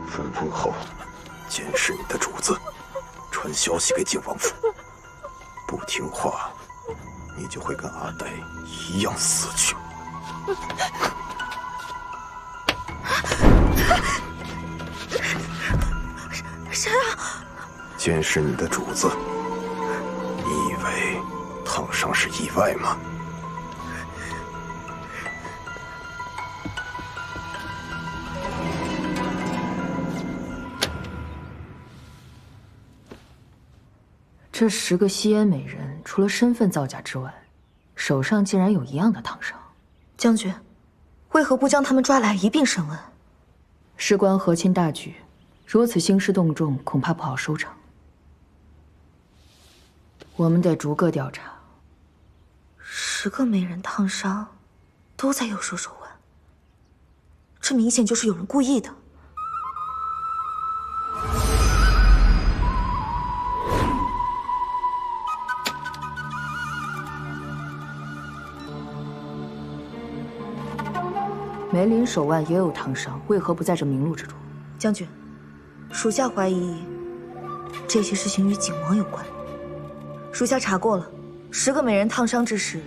分封后，监视你的主子，传消息给景王府。不听话，你就会跟阿呆一样死去。谁啊？监视你的主子。你以为烫伤是意外吗？这10个吸烟美人，除了身份造假之外，手上竟然有一样的烫伤。将军，为何不将他们抓来一并审问？事关和亲大局，如此兴师动众，恐怕不好收场。我们得逐个调查。10个美人烫伤，都在右手手腕，这明显就是有人故意的。梅林手腕也有烫伤，为何不在这明录之中？将军，属下怀疑这些事情与景王有关。属下查过了，10个美人烫伤之时，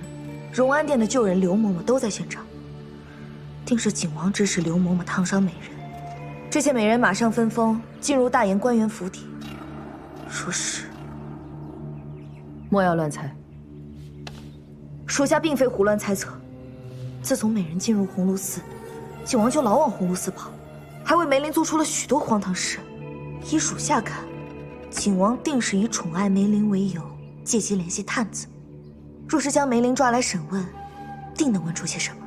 荣安殿的旧人刘嬷嬷都在现场，定是景王指使刘嬷嬷烫伤美人。这些美人马上分封进入大研官员府邸。说是，莫要乱猜。属下并非胡乱猜测。自从美人进入鸿胪寺，景王就老往鸿胪寺跑，还为梅林做出了许多荒唐事。依属下看，景王定是以宠爱梅林为由，借机联系探子。若是将梅林抓来审问，定能问出些什么。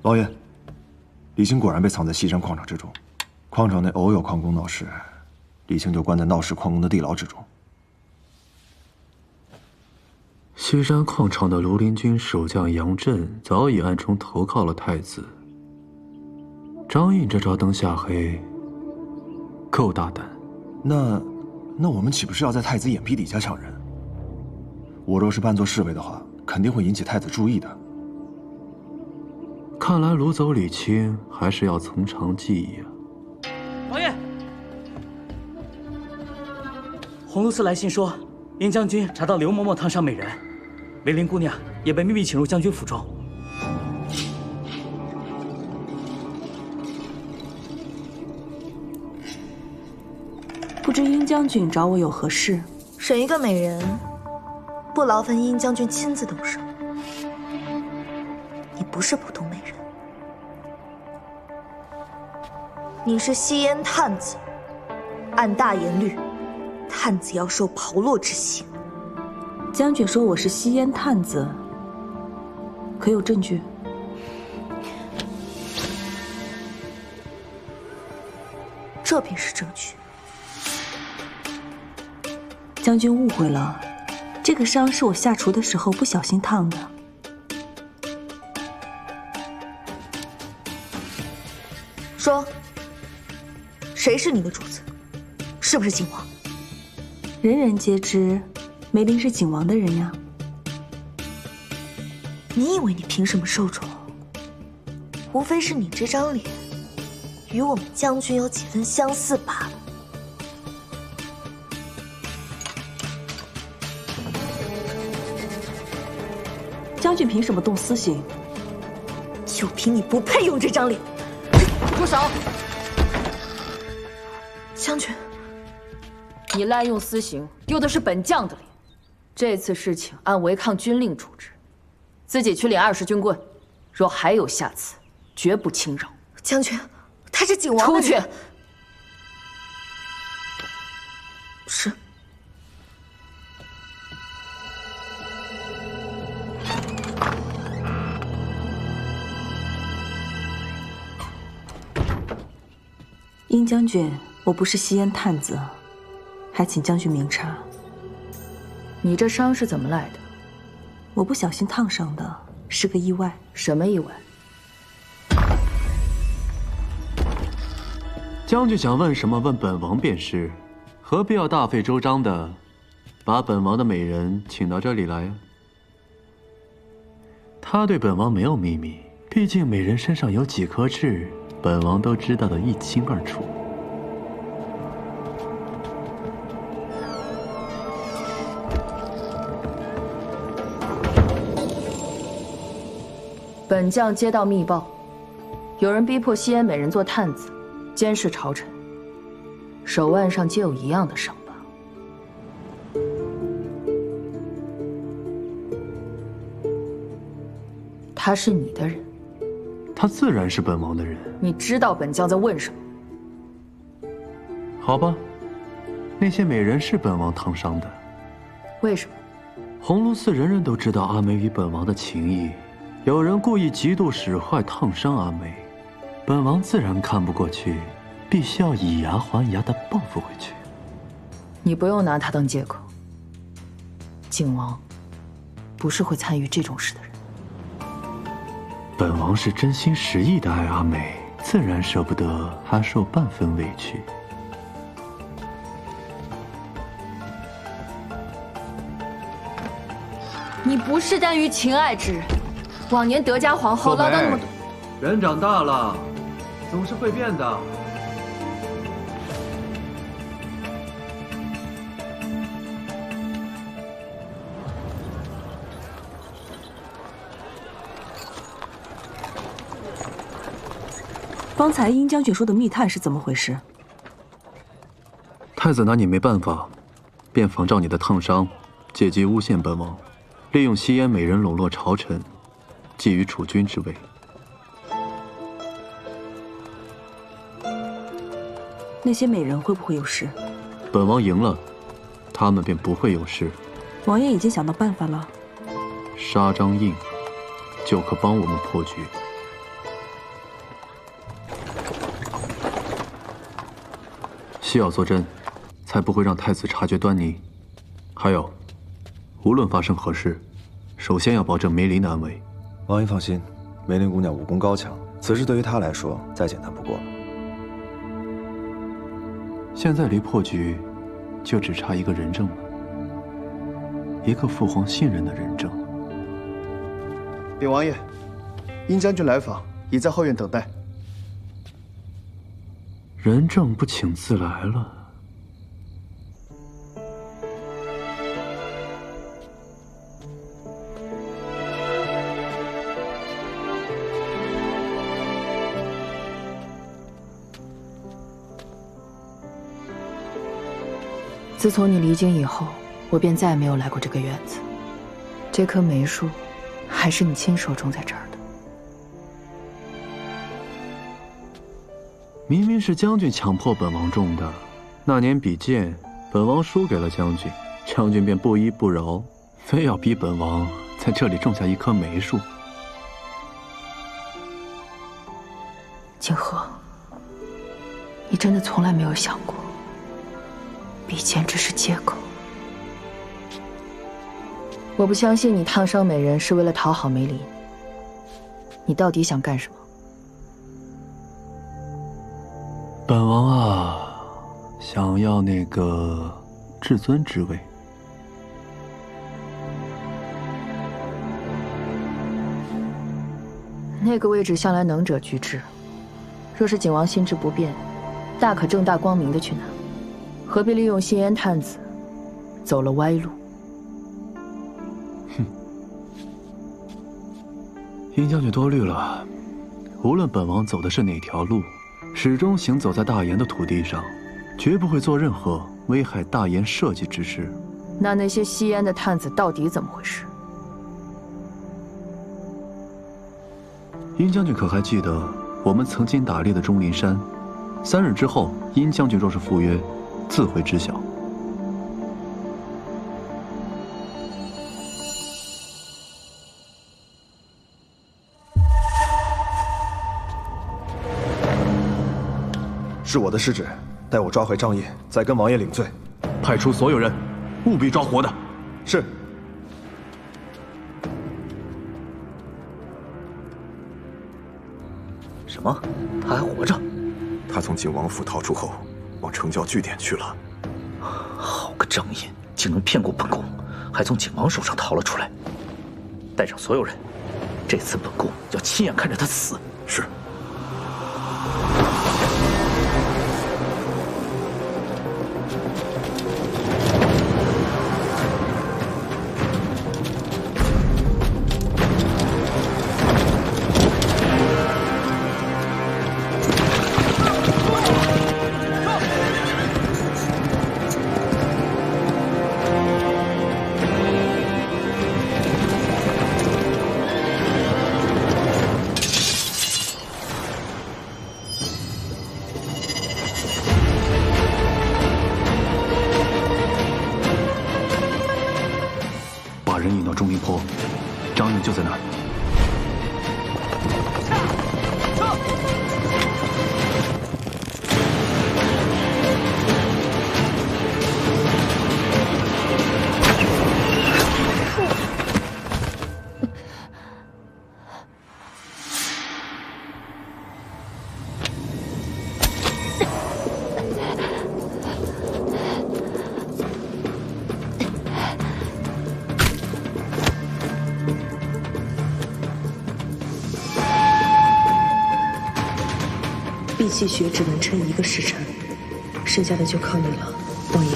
老爷，李青果然被藏在西山矿场之中，矿场内偶有矿工闹事，李青就关在闹事矿工的地牢之中。西山矿场的庐陵军守将杨震早已暗中投靠了太子。张印这招灯下黑，够大胆。那我们岂不是要在太子眼皮底下抢人？我若是扮作侍卫的话，肯定会引起太子注意的。看来掳走李青还是要从长计议啊。王爷，鸿胪寺来信说，殷将军查到刘嬷嬷烫伤美人，梅林姑娘也被秘密请入将军府中。不知殷将军找我有何事？审一个美人，不劳烦殷将军亲自动手。你不是普通美人，你是吸烟探子。按大严律，探子要受炮烙之刑。将军说我是吸烟探子，可有证据？这便是证据。将军误会了，这个伤是我下厨的时候不小心烫的。说，谁是你的主子？是不是景王？人人皆知，梅林是景王的人呀。你以为你凭什么受宠？无非是你这张脸，与我们将军有几分相似罢了。将军凭什么动私刑？就凭你不配用这张脸。住手！将军，你滥用私刑，丢的是本将的脸。这次事情按违抗军令处置，自己去领20军棍。若还有下次，绝不轻饶。将军，他是景王的人。出去。是。殷将军，我不是西燕探子，还请将军明察。你这伤是怎么来的？我不小心烫伤的，是个意外。什么意外？将军想问什么，问本王便是，何必要大费周章的把本王的美人请到这里来？他对本王没有秘密，毕竟美人身上有几颗痣，本王都知道得一清二楚。本将接到密报，有人逼迫西燕美人做探子，监视朝臣，手腕上皆有一样的伤疤。他是你的人，他自然是本王的人。你知道本将在问什么？好吧，那些美人是本王烫伤的。为什么？红炉寺人人都知道阿梅与本王的情谊。有人故意嫉妒使坏，烫伤阿梅，本王自然看不过去，必须要以牙还牙的报复回去。你不用拿他当借口。景王不是会参与这种事的人。本王是真心实意的爱阿梅，自然舍不得她受半分委屈。你不是耽于情爱之人。往年德家皇后唠叨那么多，人长大了，总是会变的。方才殷将军说的密探是怎么回事？太子拿你没办法，便仿照你的烫伤，借机诬陷本王，利用西燕美人笼络朝臣。觊觎储君之位，那些美人会不会有事？本王赢了，他们便不会有事。王爷已经想到办法了，杀张印就可帮我们破局。需要坐镇，才不会让太子察觉端倪。还有，无论发生何事，首先要保证梅林的安危。王爷放心，梅林姑娘武功高强，此事对于她来说再简单不过了。现在离破局就只差一个人证了，一个父皇信任的人证。禀王爷，殷将军来访，已在后院等待。人证不请自来了。自从你离京以后，我便再也没有来过这个院子。这棵梅树，还是你亲手种在这儿的。明明是将军强迫本王种的。那年比剑，本王输给了将军，将军便不依不饶，非要逼本王在这里种下一棵梅树。景和，你真的从来没有想过，比剑只是借口？我不相信你烫伤美人是为了讨好梅林。你到底想干什么？本王啊，想要那个至尊之位。那个位置向来能者居之，若是景王心智不变，大可正大光明的去拿，何必利用西燕探子走了歪路？哼，殷将军多虑了。无论本王走的是哪条路，始终行走在大炎的土地上，绝不会做任何危害大炎社稷之事。那些吸烟的探子到底怎么回事？殷将军可还记得我们曾经打猎的钟灵山？3日之后，殷将军若是赴约，自会知晓。是我的失职，待我抓回张毅，再跟王爷领罪。派出所有人，务必抓活的。是。什么？他还活着？他从景王府逃出后，往城郊据点去了。好个张印，竟能骗过本宫，还从景王手上逃了出来。带上所有人，这次本宫要亲眼看着他死。是。钟灵坡，张印就在那儿。碧气血只能撑1个时辰，剩下的就靠你了，王爷。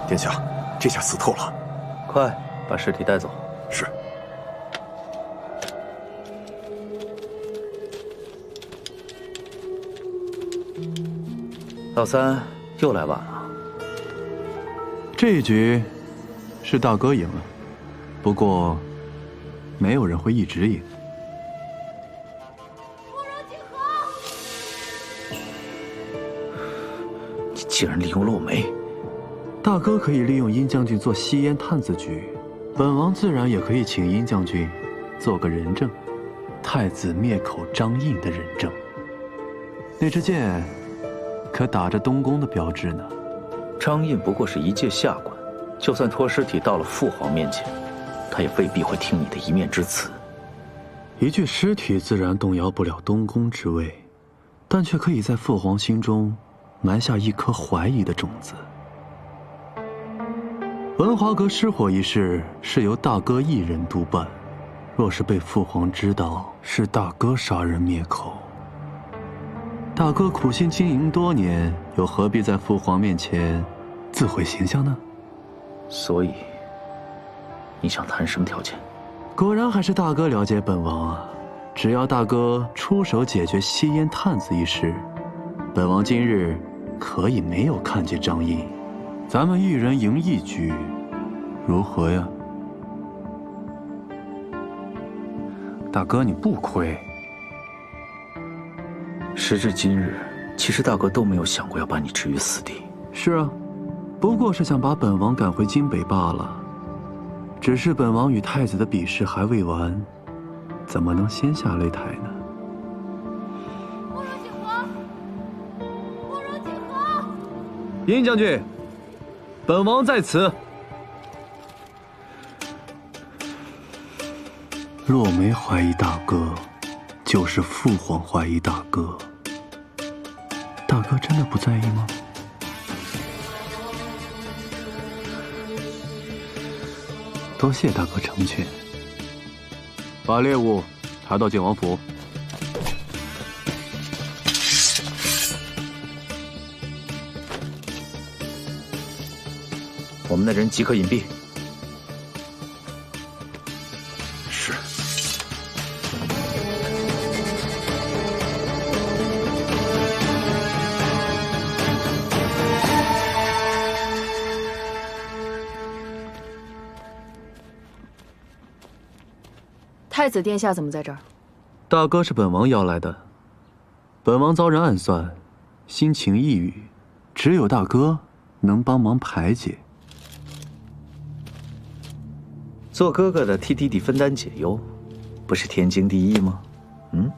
殿下，这下死透了。快把尸体带走。是。老三又来晚了。这一局是大哥赢了，不过没有人会一直赢。你竟然利用了我梅！大哥可以利用殷将军做吸烟探子局，本王自然也可以请殷将军做个人证，太子灭口张印的人证。那支箭可打着东宫的标志呢。张印不过是一介下官，就算拖尸体到了父皇面前，他也未必会听你的一面之词。一具尸体自然动摇不了东宫之位，但却可以在父皇心中埋下一颗怀疑的种子。文华阁失火一事是由大哥一人督办，若是被父皇知道是大哥杀人灭口，大哥苦心经营多年，又何必在父皇面前自毁形象呢？所以，你想谈什么条件？果然还是大哥了解本王啊！只要大哥出手解决吸烟探子一事，本王今日可以没有看见张印，咱们一人赢1局，如何呀？大哥，你不亏。时至今日，其实大哥都没有想过要把你置于死地。是啊，不过是想把本王赶回京北罢了。只是本王与太子的比试还未完，怎么能先下擂台呢？不如景和，不如景和。殷将军，本王在此。若没怀疑大哥，就是父皇怀疑大哥。大哥真的不在意吗？多谢大哥成全。把猎物抬到靖王府。我们的人即刻隐蔽。是。太子殿下怎么在这儿？大哥是本王邀来的。本王遭人暗算，心情抑郁，只有大哥能帮忙排解。做哥哥的替弟弟分担解忧，不是天经地义吗？嗯。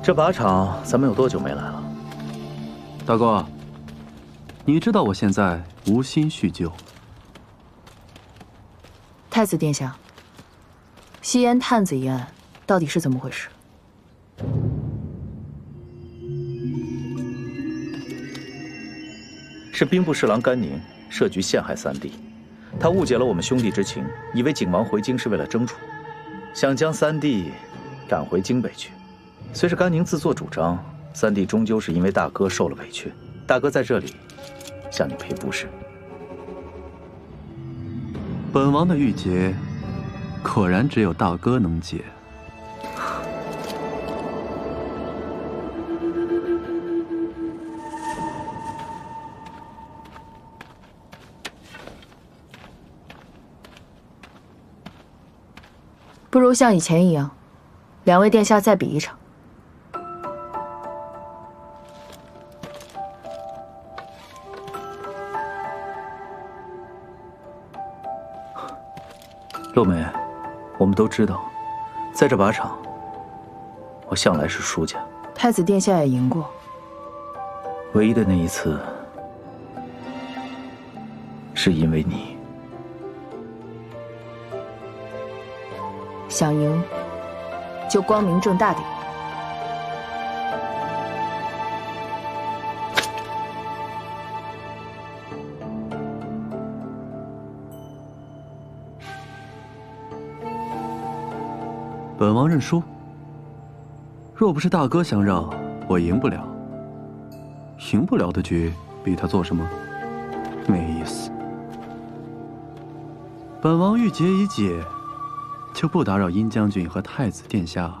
这靶场咱们有多久没来了？大哥，你知道我现在无心叙旧。太子殿下，西烟探子一案到底是怎么回事？是兵部侍郎甘宁设局陷害三弟，他误解了我们兄弟之情，以为景王回京是为了争储，想将三弟赶回京北去。随着甘宁自作主张，三弟终究是因为大哥受了委屈，大哥在这里向你赔不是。本王的郁结，果然只有大哥能解。不如像以前一样，两位殿下再比一场。陆梅，我们都知道，在这靶场，我向来是输家。太子殿下也赢过，唯一的那一次，是因为你。想赢，就光明正大的赢。本王认输。若不是大哥相让，我赢不了。赢不了的局，逼他做什么？没意思。本王郁结已解，就不打扰殷将军和太子殿下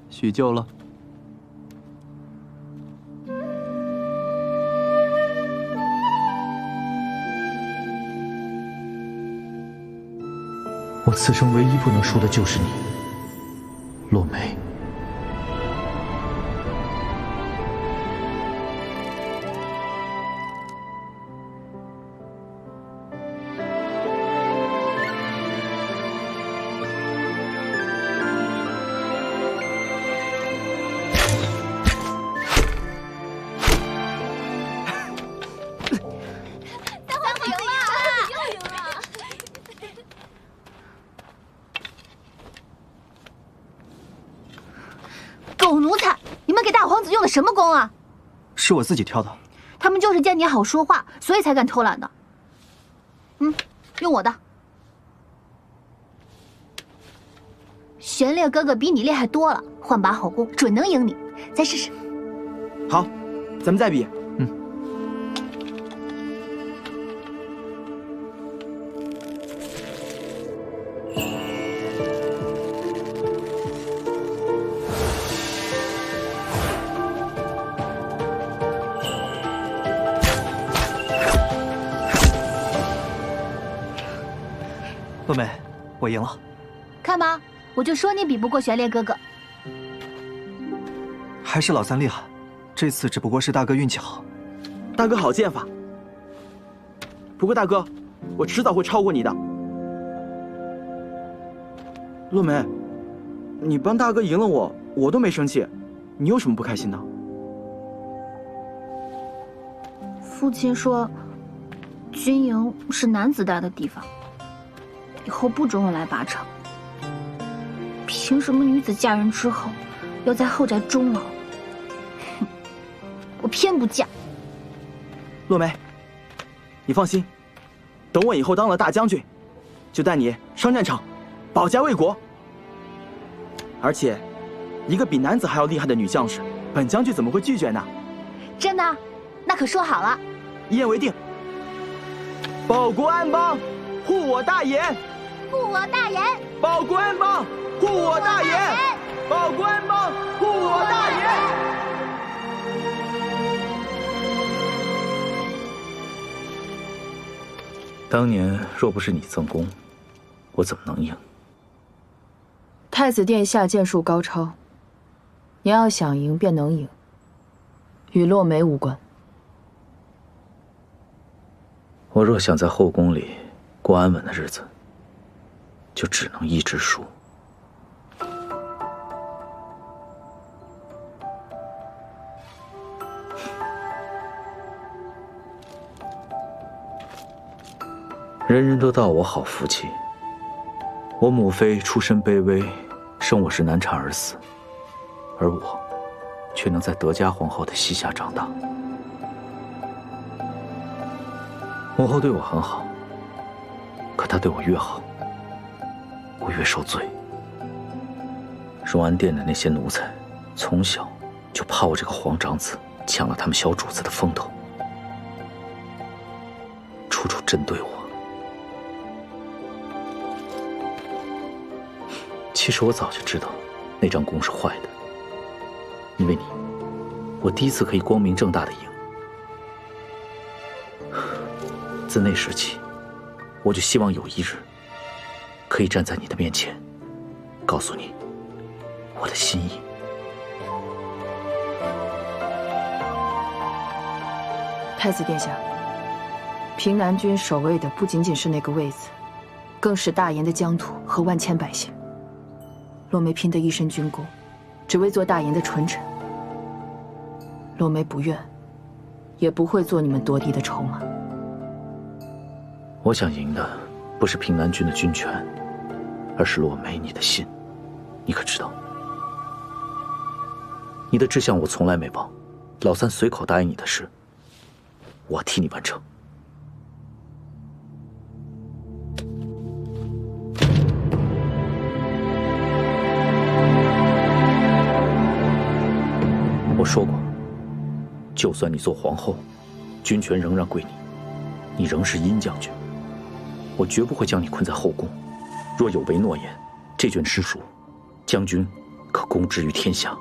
叙旧了。我此生唯一不能输的就是你，洛梅。狗奴才！你们给大皇子用的什么弓啊？是我自己挑的。他们就是见你好说话，所以才敢偷懒的。用我的。玄烈哥哥比你厉害多了，换把好弓，准能赢你。再试试。好，咱们再比。洛梅，我赢了。看吧，我就说你比不过玄烈哥哥。还是老三厉害，这次只不过是大哥运气好。大哥好剑法。不过大哥，我迟早会超过你的。洛梅，你帮大哥赢了我，我都没生气，你有什么不开心的？父亲说，军营是男子大的地方。以后不准我来靶场。凭什么女子嫁人之后要在后宅终老？哼，我偏不嫁。洛梅，你放心，等我以后当了大将军，就带你上战场，保家卫国。而且，一个比男子还要厉害的女将士，本将军怎么会拒绝呢？真的？那可说好了。一言为定。保国安邦，护我大言。护我大言。保国安邦，护我大言。保国安邦，护我大言。当年若不是你赠功，我怎么能赢？太子殿下剑术高超，你要想赢便能赢，与洛梅无关。我若想在后宫里过安稳的日子，就只能一直输。人人都道我好福气，我母妃出身卑微，生我时难产而死，而我却能在德嘉皇后的膝下长大。母后对我很好，可她对我越好，我越受罪。荣安殿的那些奴才，从小就怕我这个皇长子抢了他们小主子的风头，处处针对我。其实我早就知道，那张弓是坏的。因为你，我第一次可以光明正大的赢。自那时起，我就希望有一日，可以站在你的面前，告诉你我的心意。太子殿下，平南军守卫的不仅仅是那个位子，更是大研的疆土和万千百姓。洛梅拼得一身军功，只为做大研的纯臣。洛梅不愿，也不会做你们夺嫡的筹码。我想赢的不是平南军的军权，而是洛梅你的心。你可知道？你的志向我从来没忘，老三随口答应你的事，我替你完成。我说过，就算你做皇后，军权仍然归你，你仍是殷将军。我绝不会将你困在后宫。若有违诺言，这卷诗书，将军可公之于天下。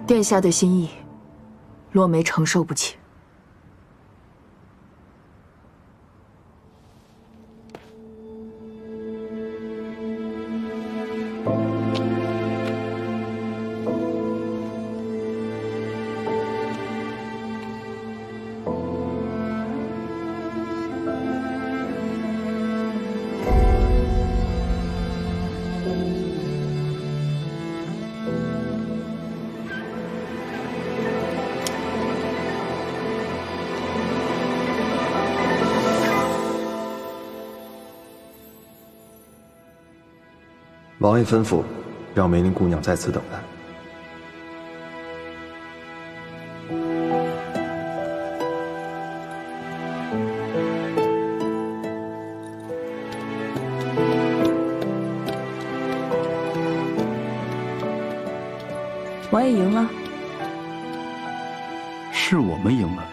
殿下的心意，洛梅承受不起。王爷吩咐，让梅林姑娘在此等待。王爷赢了，是我们赢了。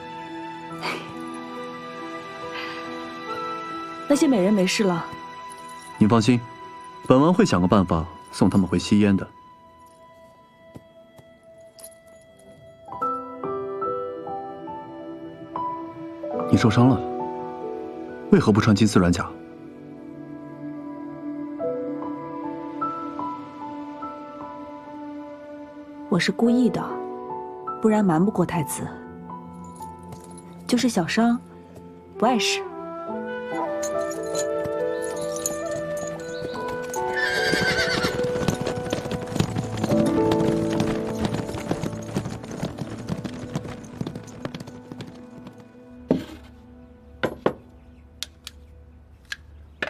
那些美人没事了。您放心。本王会想个办法送他们回西燕的。你受伤了，为何不穿金丝软甲？我是故意的，不然瞒不过太子。就是小伤，不碍事。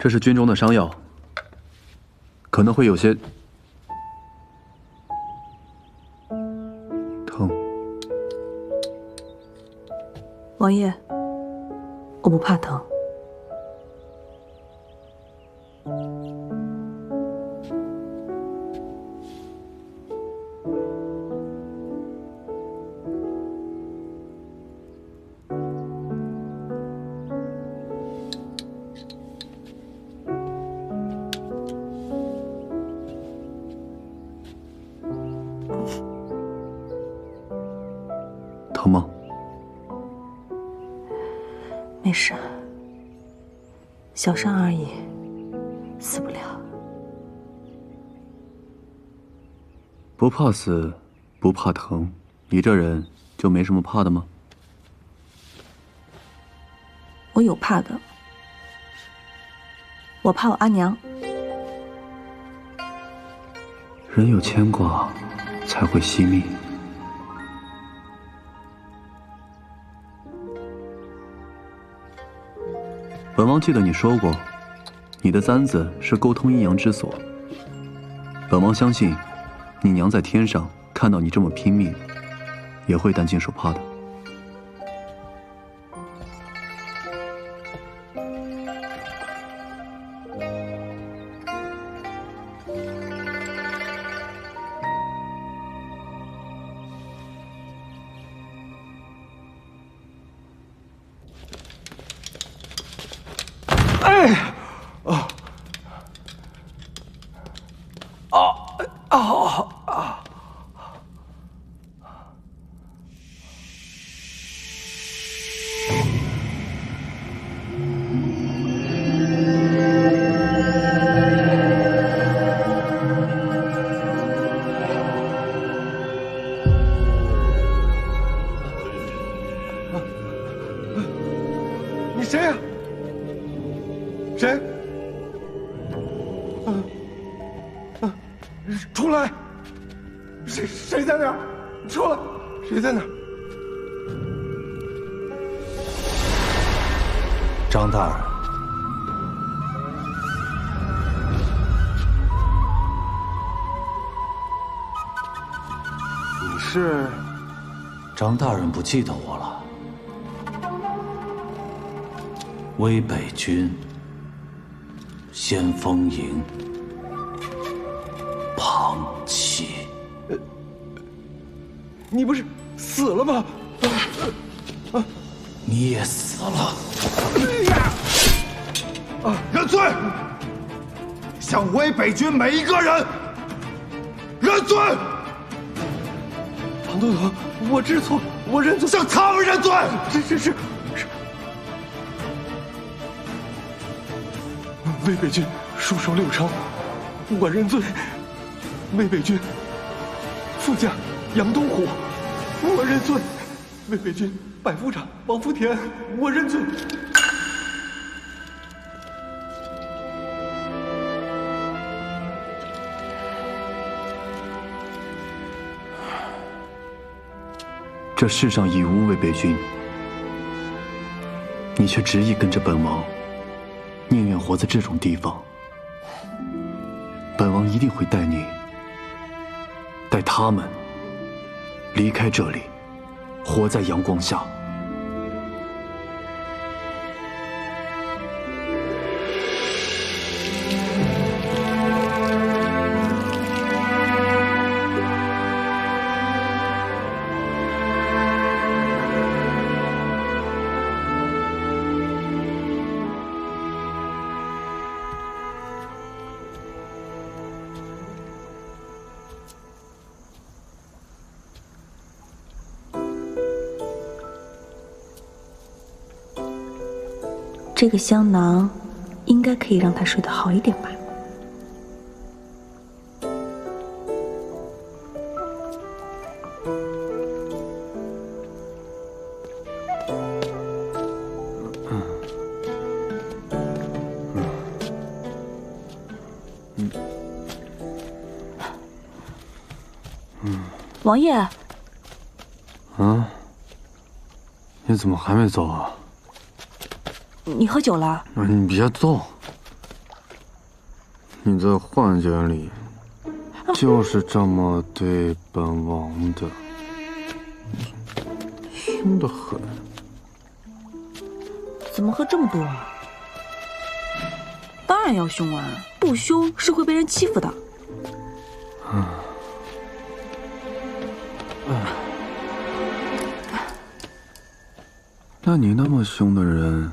这是军中的伤药，可能会有些。王爷，我不怕疼。疼吗？没事，小伤而已，死不了。不怕死，不怕疼，你这人就没什么怕的吗？我有怕的，我怕我阿娘。人有牵挂，才会惜命。本王记得你说过，你的簪子是沟通阴阳之所。本王相信，你娘在天上看到你这么拼命，也会担惊受怕的。你谁呀？谁？出来！谁在那儿？出来！谁在那儿？张大人，你是？张大人不记得我了。威北军，先锋营，庞七。你不是死了吗？你也死了。认罪！向威北军每一个人认罪！唐都统，我知错，我认罪。向他们认罪！是。魏北军戍守六城，我认罪。魏北军副将杨东虎，我认罪。魏北军百夫长王福田，我认罪。这世上已无魏北军，你却执意跟着本王，宁愿活在这种地方。本王一定会带你，带他们离开这里，活在阳光下。这个香囊应该可以让他睡得好一点吧。王爷。你怎么还没走啊？你喝酒了？你别动！你在幻觉里就是这么对本王的，凶得很。怎么喝这么多啊？当然要凶啊，不凶是会被人欺负的。那你那么凶的人，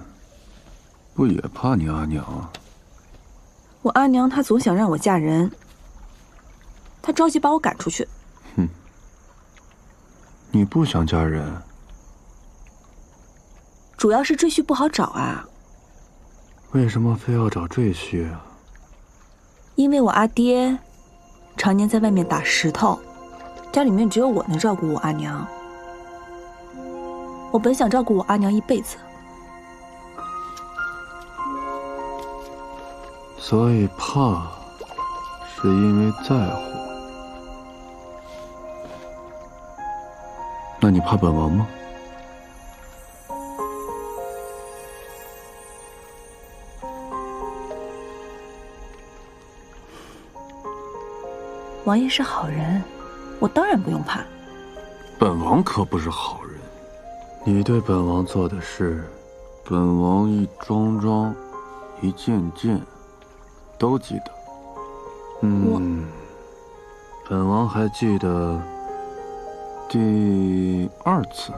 不也怕你阿娘啊？我阿娘她总想让我嫁人，她着急把我赶出去。哼，你不想嫁人？主要是赘婿不好找啊。为什么非要找赘婿啊？因为我阿爹常年在外面打石头，家里面只有我能照顾我阿娘。我本想照顾我阿娘一辈子，所以怕是因为在乎。那你怕本王吗？王爷是好人，我当然不用怕。本王可不是好人，你对本王做的事，本王一桩桩、一件件都记得。本王还记得第2次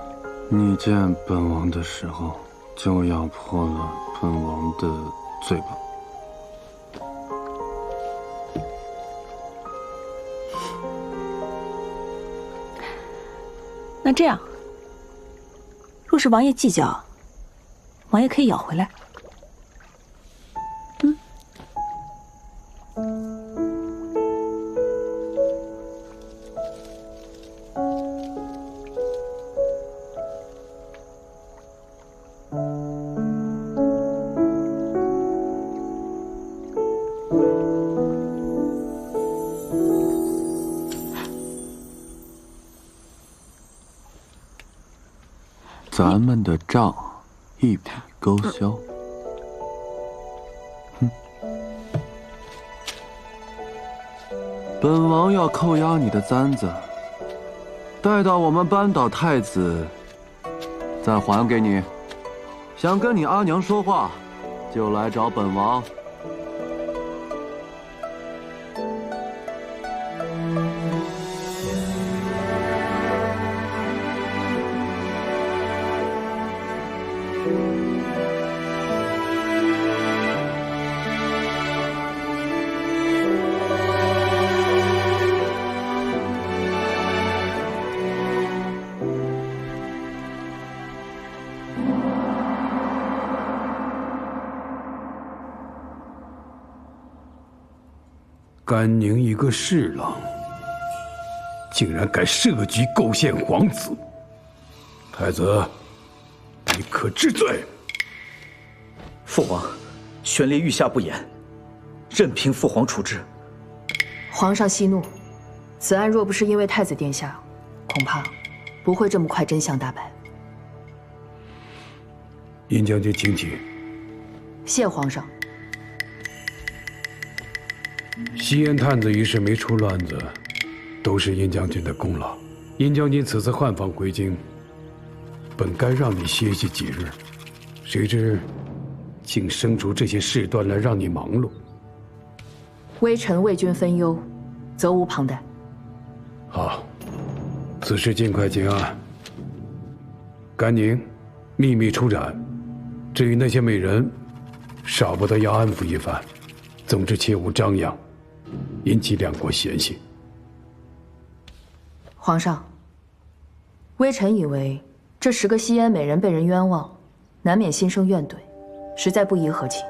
你见本王的时候，就咬破了本王的嘴巴。那这样，若是王爷计较，王爷可以咬回来。咱们的账一笔勾销。本王要扣押你的簪子，待到我们扳倒太子，再还给你。想跟你阿娘说话，就来找本王。甘宁一个侍郎，竟然敢设局构陷皇子，太子，你可治罪？父王，玄烈御下不言，任凭父皇处置。皇上息怒，此案若不是因为太子殿下，恐怕不会这么快真相大白。殷将军，请起。谢皇上。西燕探子一事没出乱子，都是殷将军的功劳。殷将军此次换访回京，本该让你歇息几日，谁知竟生出这些事端来让你忙碌。微臣为君分忧，责无旁贷。好，此事尽快结案。甘宁，秘密出斩。至于那些美人，少不得要安抚一番。总之切勿张扬，引起两国嫌隙。皇上，微臣以为这10个西燕美人被人冤枉，难免心生怨怼，实在不宜和情。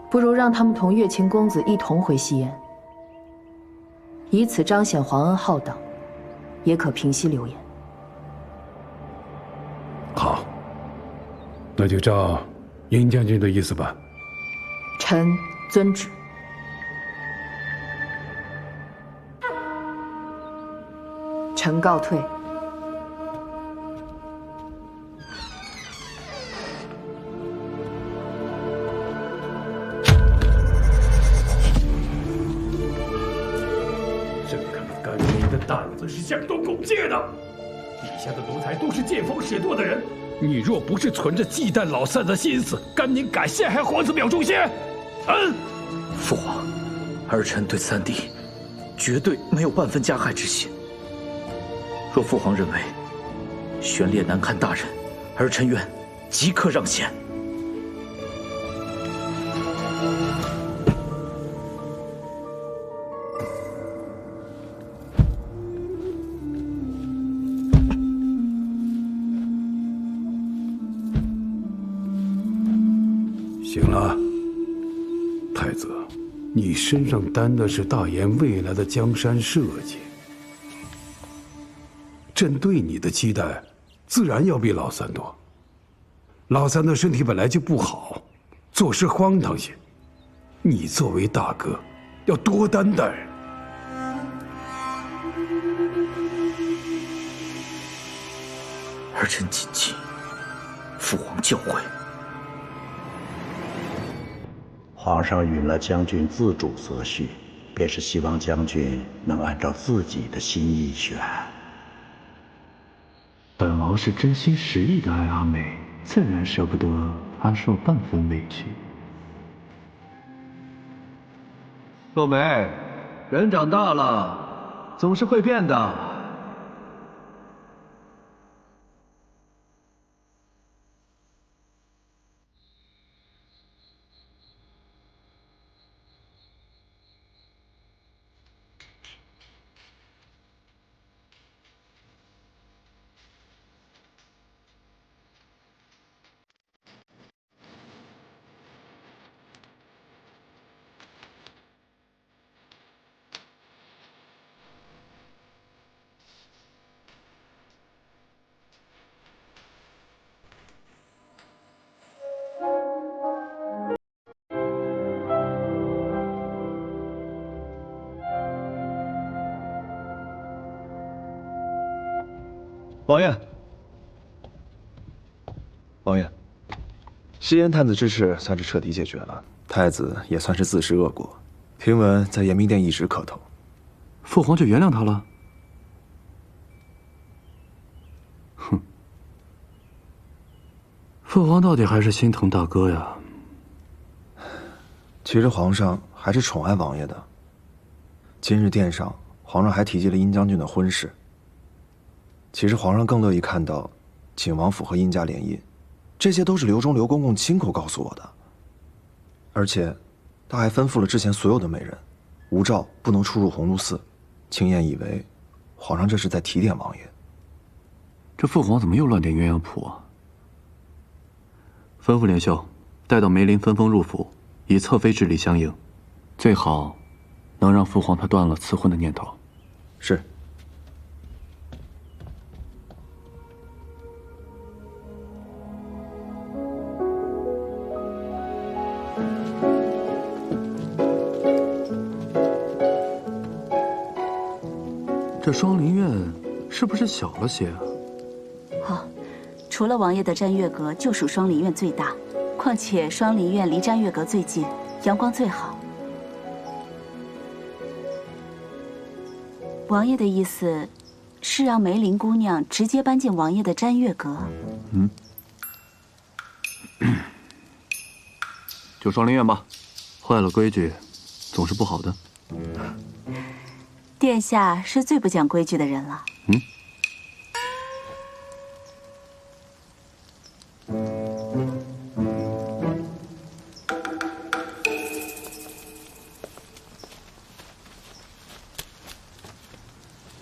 不如让他们同乐清公子一同回西燕，以此彰显皇恩浩荡，也可平息流言。好，那就照殷将军的意思办。臣遵旨。臣告退。朕看到甘宁的胆子是相当狗借的，底下的奴才都是见风使舵的人，你若不是存着忌惮老三的心思，甘宁敢陷害皇子表忠先？父皇，儿臣对三弟绝对没有半分加害之心。若父皇认为悬列难堪大人，儿臣愿即刻让贤。行了，太子，你身上担的是大燕未来的江山社稷，朕对你的期待，自然要比老三多。老三的身体本来就不好，做事荒唐些，你作为大哥，要多担待。儿臣谨记父皇教诲。皇上允了将军自主择婿，便是希望将军能按照自己的心意选。本王是真心实意的爱阿美，自然舍不得她受半分委屈。洛梅，人长大了，总是会变的。王爷，王爷，西燕探子之事算是彻底解决了，太子也算是自食恶果。听闻在延明殿一直磕头，父皇就原谅他了？哼，父皇到底还是心疼大哥呀。其实皇上还是宠爱王爷的。今日殿上，皇上还提及了殷将军的婚事。其实皇上更乐意看到景王府和殷家联姻，这些都是刘忠刘公公亲口告诉我的。而且，他还吩咐了之前所有的美人，无诏不能出入鸿胪寺。青燕以为，皇上这是在提点王爷。这父皇怎么又乱点鸳鸯谱啊？吩咐连秀，带到梅林分封入府，以侧妃之礼相迎，最好能让父皇他断了赐婚的念头。是。这双林苑是不是小了些啊？哦，除了王爷的瞻月阁，就属双林苑最大。况且双林苑离瞻月阁最近，阳光最好。王爷的意思是让梅林姑娘直接搬进王爷的瞻月阁？嗯，就双林苑吧，坏了规矩，总是不好的。殿下是最不讲规矩的人了。嗯。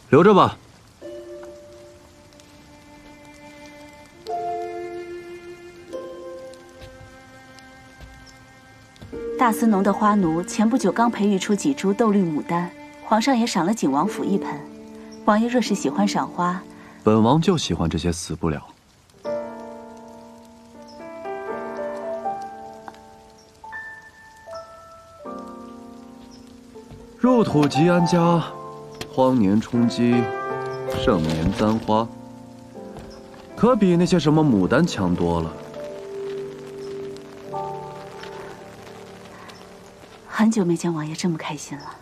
留着吧。大司农的花奴前不久刚培育出几株豆绿牡丹。皇上也赏了景王府一盆，王爷若是喜欢赏花，本王就喜欢这些死不了。入土即安家，荒年充饥，盛年簪花，可比那些什么牡丹强多了。很久没见王爷这么开心了。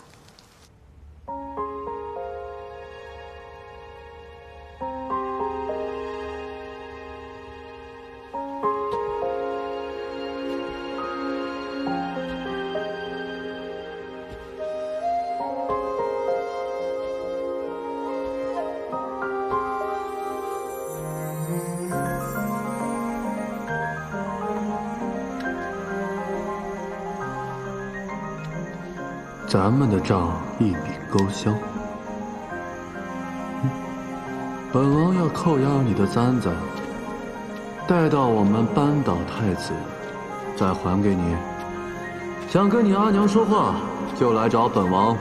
咱们的账一笔勾销。本王要扣押你的簪子，带到我们扳倒太子，再还给你。想跟你阿娘说话，就来找本王。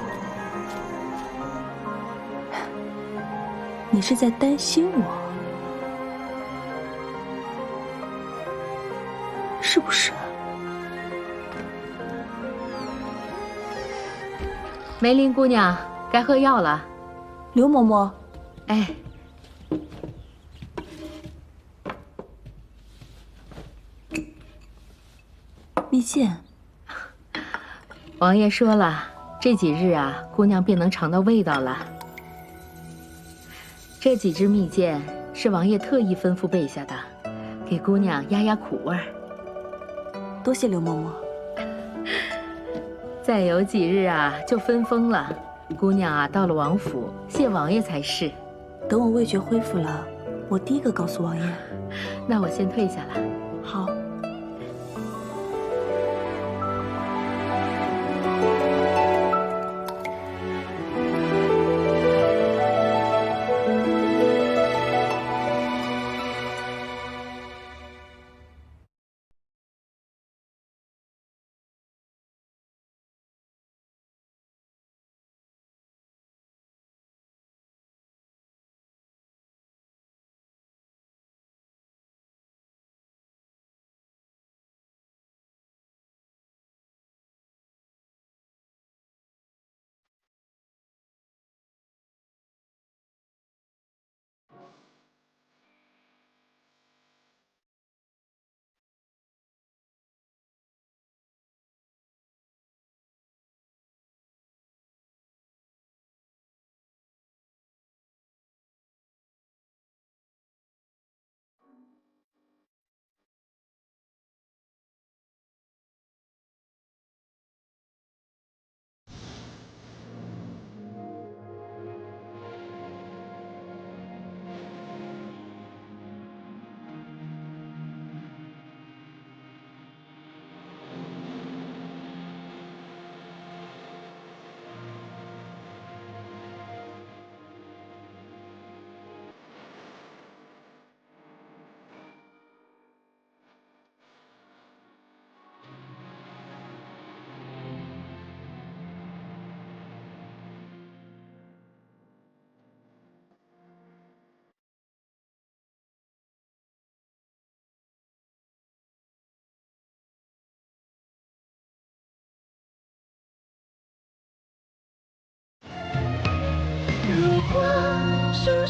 你是在担心我，是不是？梅林姑娘，该喝药了。刘嬷嬷，哎，蜜饯。王爷说了，这几日啊，姑娘便能尝到味道了。这几支蜜饯是王爷特意吩咐备下的，给姑娘压压苦味儿。多谢刘嬷嬷。再有几日啊，就分封了。姑娘啊，到了王府谢王爷才是。等我味觉恢复了，我第一个告诉王爷。那我先退下了。好。如果是